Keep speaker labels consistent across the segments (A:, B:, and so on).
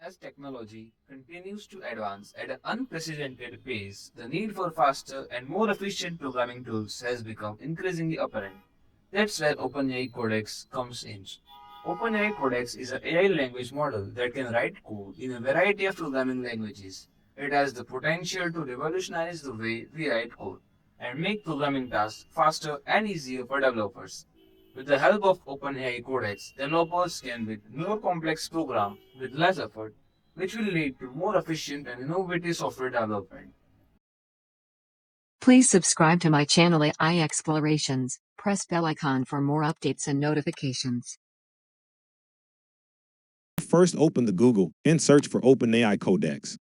A: As technology continues to advance at an unprecedented pace, the need for faster and more efficient programming tools has become increasingly apparent. That's where OpenAI Codex comes in. OpenAI Codex is an AI language model that can write code in a variety of programming languages. It has the potential to revolutionize the way we write code and make programming tasks faster and easier for developers. With the help of OpenAI Codex, developers can build more complex programs with less effort, which will lead to more efficient and innovative software development.
B: Please subscribe to my channel AI Explorations. Press bell icon for more updates and notifications.
C: First open the Google and search for OpenAI Codex.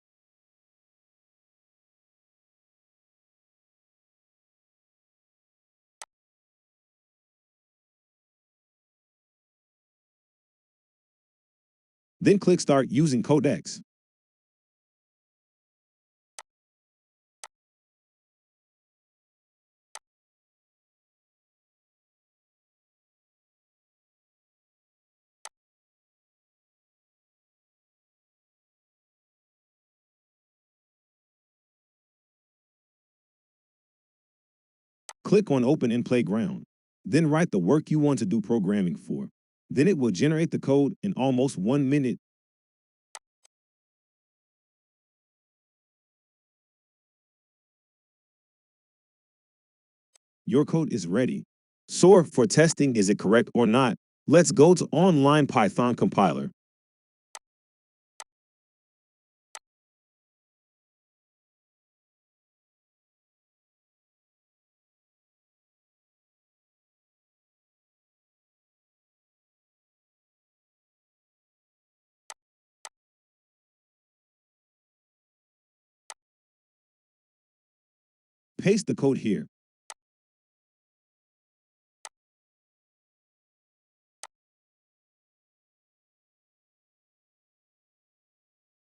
C: Then click Start using Codex. Click on Open in Playground. Then write the work you want to do programming for. Then it will generate the code in almost 1 minute. Your code is ready. So for testing, is it correct or not? Let's go to Online Python Compiler. Paste the code here.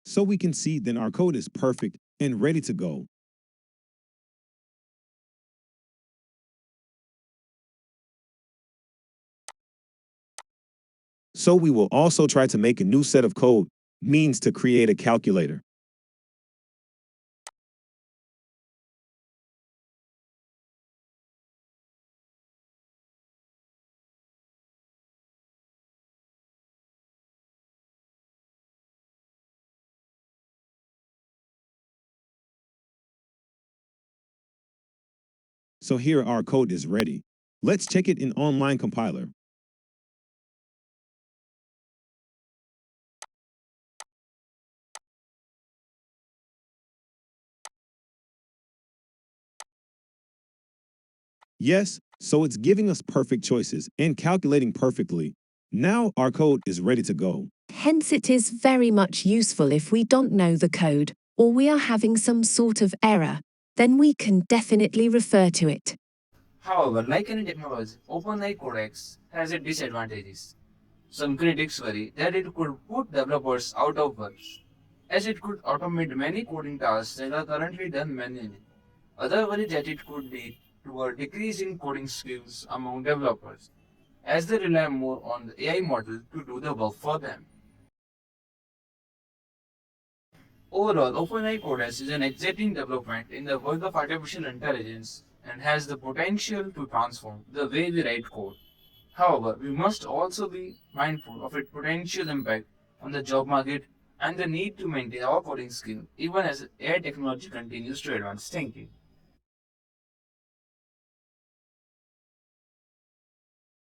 C: So we can see then our code is perfect and ready to go. So we will also try to make a new set of code, means to create a calculator. So here our code is ready. Let's check it in Online Compiler. Yes, so it's giving us perfect choices and calculating perfectly. Now our code is ready to go.
D: Hence, it is very much useful if we don't know the code or we are having some sort of error, then we can definitely refer to it.
A: However, like any technology, OpenAI Codex has its disadvantages. Some critics worry that it could put developers out of work, as it could automate many coding tasks that are currently done manually. Others worry that it could lead to a decrease in coding skills among developers, as they rely more on the AI model to do the work for them. Overall, OpenAI Codex is an exciting development in the world of artificial intelligence and has the potential to transform the way we write code. However, we must also be mindful of its potential impact on the job market and the need to maintain our coding skill even as AI technology continues to advance. Thank you.